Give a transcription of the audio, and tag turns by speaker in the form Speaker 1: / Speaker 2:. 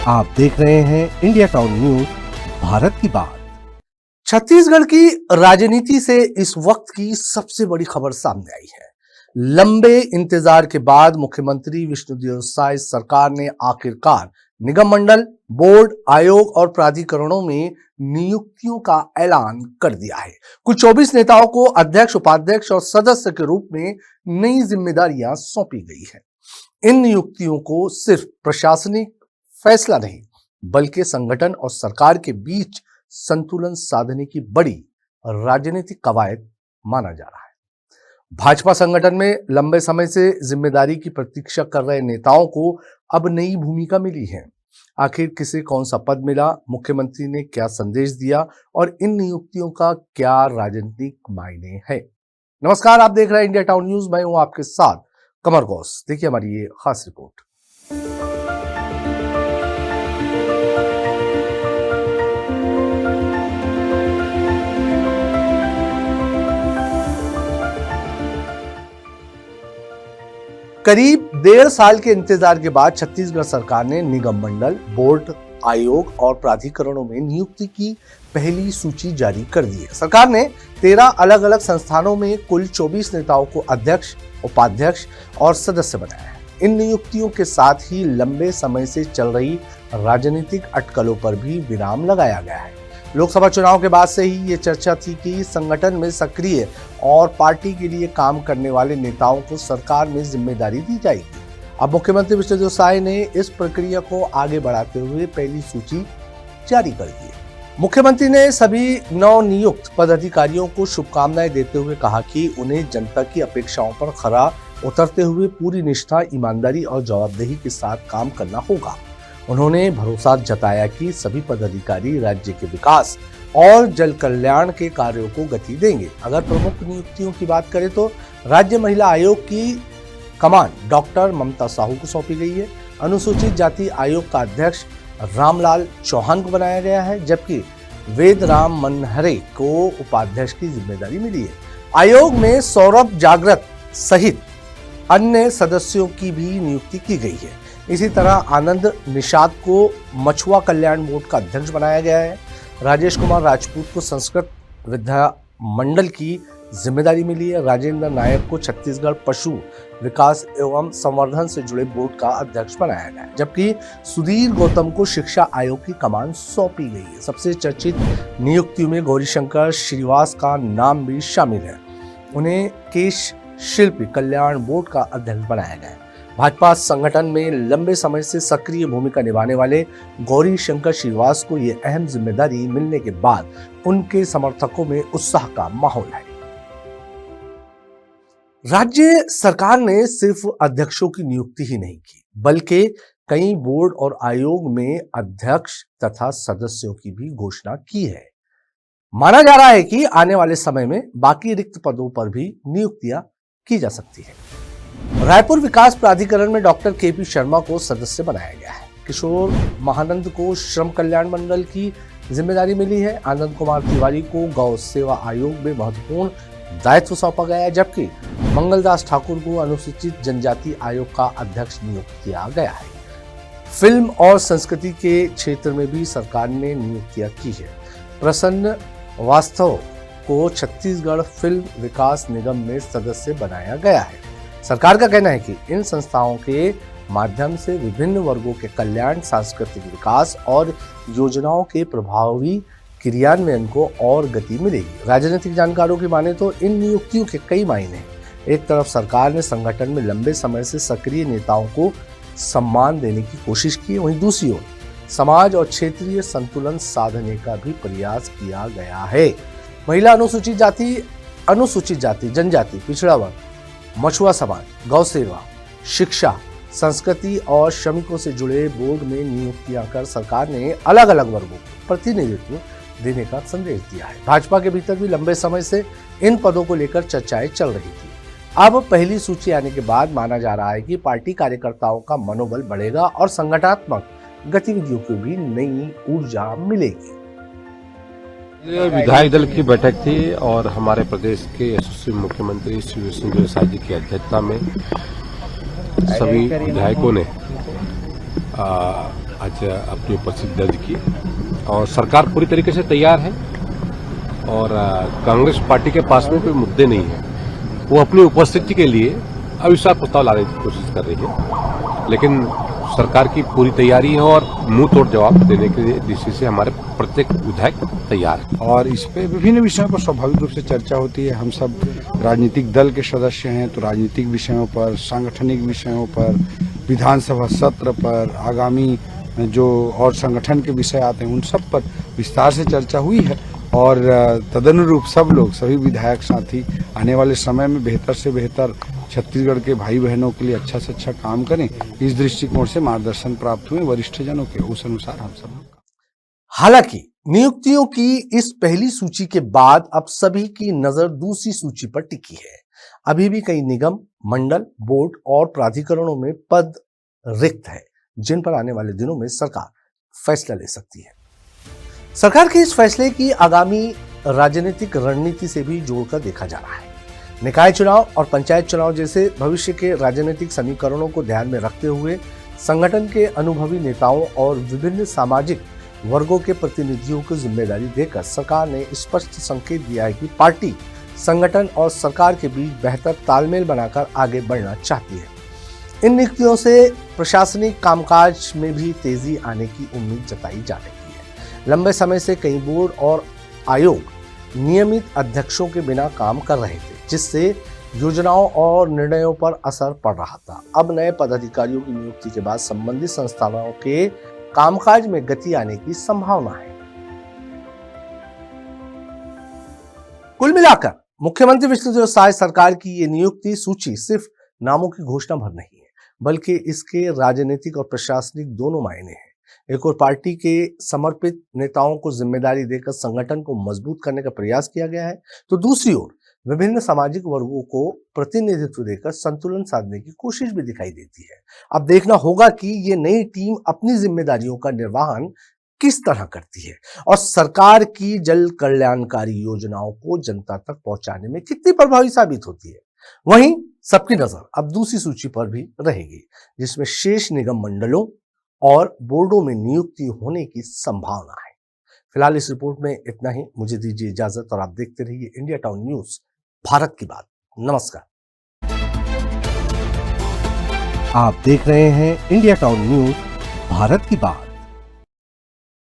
Speaker 1: आप देख रहे हैं इंडिया टाउन न्यूज, भारत की बात। छत्तीसगढ़ की राजनीति से इस वक्त की सबसे बड़ी खबर सामने आई है। लंबे इंतजार के बाद मुख्यमंत्री विष्णुदेव साय सरकार ने आखिरकार निगम मंडल, बोर्ड, आयोग और प्राधिकरणों में नियुक्तियों का ऐलान कर दिया है। कुल 24 नेताओं को अध्यक्ष, उपाध्यक्ष और सदस्य के रूप में नई जिम्मेदारियां सौंपी गई है। इन नियुक्तियों को सिर्फ प्रशासनिक फैसला नहीं, बल्कि संगठन और सरकार के बीच संतुलन साधने की बड़ी राजनीतिक कवायद माना जा रहा है। भाजपा संगठन में लंबे समय से जिम्मेदारी की प्रतीक्षा कर रहे नेताओं को अब नई भूमिका मिली है। आखिर किसे कौन सा पद मिला, मुख्यमंत्री ने क्या संदेश दिया और इन नियुक्तियों का क्या राजनीतिक मायने है। नमस्कार, आप देख रहे हैं इंडिया टाउन न्यूज। मैं हूं आपके साथ कमर गौस। देखिए हमारी ये खास रिपोर्ट। करीब 1.5 साल के इंतजार के बाद छत्तीसगढ़ सरकार ने निगम मंडल, बोर्ड, आयोग और प्राधिकरणों में नियुक्ति की पहली सूची जारी कर दी है। सरकार ने 13 अलग अलग संस्थानों में कुल 24 नेताओं को अध्यक्ष, उपाध्यक्ष और सदस्य बनाया है। इन नियुक्तियों के साथ ही लंबे समय से चल रही राजनीतिक अटकलों पर भी विराम लगाया गया है। लोकसभा चुनाव के बाद से ही ये चर्चा थी कि संगठन में सक्रिय और पार्टी के लिए काम करने वाले नेताओं को सरकार में जिम्मेदारी दी जाएगी। अब मुख्यमंत्री विष्णुदेव साय ने इस प्रक्रिया को आगे बढ़ाते हुए पहली सूची जारी कर दी है। मुख्यमंत्री ने सभी नवनियुक्त पदाधिकारियों को शुभकामनाएं देते हुए कहा कि उन्हें जनता की अपेक्षाओं पर खरा उतरते हुए पूरी निष्ठा, ईमानदारी और जवाबदेही के साथ काम करना होगा। उन्होंने भरोसा जताया कि सभी पदाधिकारी राज्य के विकास और जल कल्याण के कार्यों को गति देंगे। अगर प्रमुख नियुक्तियों की बात करें तो राज्य महिला आयोग की कमान डॉक्टर ममता साहू को सौंपी गई है। अनुसूचित जाति आयोग का अध्यक्ष रामलाल चौहान को बनाया गया है, जबकि वेदराम मनहरे को उपाध्यक्ष की जिम्मेदारी मिली है। आयोग में सौरभ जागृत सहित अन्य सदस्यों की भी नियुक्ति की गई है। इसी तरह आनंद निषाद को मछुआ कल्याण बोर्ड का अध्यक्ष बनाया गया है। राजेश कुमार राजपूत को संस्कृत विद्या मंडल की जिम्मेदारी मिली है। राजेंद्र नायक को छत्तीसगढ़ पशु विकास एवं संवर्धन से जुड़े बोर्ड का अध्यक्ष बनाया गया है, जबकि सुधीर गौतम को शिक्षा आयोग की कमान सौंपी गई है। सबसे चर्चित नियुक्तियों में गौरीशंकर श्रीवास का नाम भी शामिल है। उन्हें केश शिल्पी कल्याण बोर्ड का अध्यक्ष बनाया गया है। भाजपा संगठन में लंबे समय से सक्रिय भूमिका निभाने वाले गौरीशंकर श्रीवास को यह अहम जिम्मेदारी मिलने के बाद उनके समर्थकों में उत्साह का माहौल है। राज्य सरकार ने सिर्फ अध्यक्षों की नियुक्ति ही नहीं की, बल्कि कई बोर्ड और आयोग में अध्यक्ष तथा सदस्यों की भी घोषणा की है। माना जा रहा है कि आने वाले समय में बाकी रिक्त पदों पर भी नियुक्तियां की जा सकती है। रायपुर विकास प्राधिकरण में डॉक्टर केपी शर्मा को सदस्य बनाया गया है। किशोर महानंद को श्रम कल्याण मंडल की जिम्मेदारी मिली है। आनंद कुमार तिवारी को गौ सेवा आयोग में महत्वपूर्ण दायित्व सौंपा गया है, जबकि मंगलदास ठाकुर को अनुसूचित जनजाति आयोग का अध्यक्ष नियुक्त किया गया है। फिल्म और संस्कृति के क्षेत्र में भी सरकार ने नियुक्तियां की है। प्रसन्न वास्तव को छत्तीसगढ़ फिल्म विकास निगम में सदस्य बनाया गया है। सरकार का कहना है कि इन संस्थाओं के माध्यम से विभिन्न वर्गों के कल्याण, सांस्कृतिक विकास और योजनाओं के प्रभावी क्रियान्वयन को और गति मिलेगी। राजनीतिक जानकारों की माने तो इन नियुक्तियों के कई मायने हैं। एक तरफ सरकार ने संगठन में लंबे समय से सक्रिय नेताओं को सम्मान देने की कोशिश की, वहीं दूसरी ओर समाज और क्षेत्रीय संतुलन साधने का भी प्रयास किया गया है। महिला, अनुसूचित जाति, जनजाति, पिछड़ा वर्ग, मछुआ समाज, गौ सेवा, शिक्षा, संस्कृति और श्रमिकों से जुड़े बोर्ड में नियुक्तियां कर सरकार ने अलग अलग वर्गों को प्रतिनिधित्व देने का संदेश दिया है। भाजपा के भीतर भी लंबे समय से इन पदों को लेकर चर्चाएं चल रही थी। अब पहली सूची आने के बाद माना जा रहा है कि पार्टी कार्यकर्ताओं का मनोबल बढ़ेगा और संगठनात्मक गतिविधियों को भी नई ऊर्जा मिलेगी।
Speaker 2: विधायक दल की बैठक थी और हमारे प्रदेश के यशस्वी मुख्यमंत्री श्री विष्णुदेव साय जी की अध्यक्षता में सभी विधायकों ने आज अपनी उपस्थिति दर्ज की और सरकार पूरी तरीके से तैयार है और कांग्रेस पार्टी के पास में कोई मुद्दे नहीं है। वो अपनी उपस्थिति के लिए अविश्वास प्रस्ताव लाने की कोशिश कर रही है, लेकिन सरकार की पूरी तैयारी है और मुंह तोड़ जवाब देने के दृष्टि से हमारे प्रत्येक विधायक तैयार है।
Speaker 3: और इस पे विभिन्न विषयों पर स्वाभाविक रूप से चर्चा होती है। हम सब राजनीतिक दल के सदस्य हैं, तो राजनीतिक विषयों पर, सांगठनिक विषयों पर, विधानसभा सत्र पर, आगामी जो और संगठन के विषय आते हैं उन सब पर विस्तार से चर्चा हुई है और तदनुरूप सब लोग, सभी विधायक साथी आने वाले समय में बेहतर से बेहतर छत्तीसगढ़ के भाई बहनों के लिए अच्छा से अच्छा काम करें, इस दृष्टिकोण से मार्गदर्शन प्राप्त हुए वरिष्ठ जनों के, उस अनुसार हम सब।
Speaker 1: हालांकि नियुक्तियों की इस पहली सूची के बाद अब सभी की नजर दूसरी सूची पर टिकी है। अभी भी कई निगम, मंडल, बोर्ड और प्राधिकरणों में पद रिक्त है, जिन पर आने वाले दिनों में सरकार फैसला ले सकती है। सरकार के इस फैसले की आगामी राजनीतिक रणनीति से भी जोड़कर देखा जा रहा है। निकाय चुनाव और पंचायत चुनाव जैसे भविष्य के राजनीतिक समीकरणों को ध्यान में रखते हुए संगठन के अनुभवी नेताओं और विभिन्न सामाजिक वर्गों के प्रतिनिधियों को जिम्मेदारी देकर सरकार ने स्पष्ट संकेत दिया है कि पार्टी संगठन और सरकार के बीच बेहतर तालमेल बनाकर आगे बढ़ना चाहती है। इन नियुक्तियों से प्रशासनिक कामकाज में भी तेजी आने की उम्मीद जताई जा रही है। लंबे समय से कई बोर्ड और आयोग नियमित अध्यक्षों के बिना काम कर रहे थे, जिससे योजनाओं और निर्णयों पर असर पड़ रहा था। अब नए पदाधिकारियों की नियुक्ति के बाद संबंधित संस्थानों के कामकाज में गति आने की संभावना है। कुल मिलाकर मुख्यमंत्री विष्णुदेव साय सरकार की ये नियुक्ति सूची सिर्फ नामों की घोषणा भर नहीं है, बल्कि इसके राजनीतिक और प्रशासनिक दोनों मायने हैं। एक और पार्टी के समर्पित नेताओं को जिम्मेदारी देकर संगठन को मजबूत करने का प्रयास किया गया है, तो दूसरी ओर विभिन्न सामाजिक वर्गों को प्रतिनिधित्व देकर संतुलन साधने की कोशिश भी दिखाई देती है। अब देखना होगा कि ये नई टीम अपनी जिम्मेदारियों का निर्वहन किस तरह करती है और सरकार की जन कल्याणकारी योजनाओं को जनता तक पहुंचाने में कितनी प्रभावी साबित होती है। वहीं सबकी नजर अब दूसरी सूची पर भी रहेगी, जिसमें शेष निगम मंडलों और बोर्डों में नियुक्ति होने की संभावना है। फिलहाल इस रिपोर्ट में इतना ही। मुझे दीजिए इजाजत और आप देखते रहिए इंडिया टाउन न्यूज, भारत की बात। नमस्कार। आप देख रहे हैं इंडिया टाउन न्यूज, भारत की बात।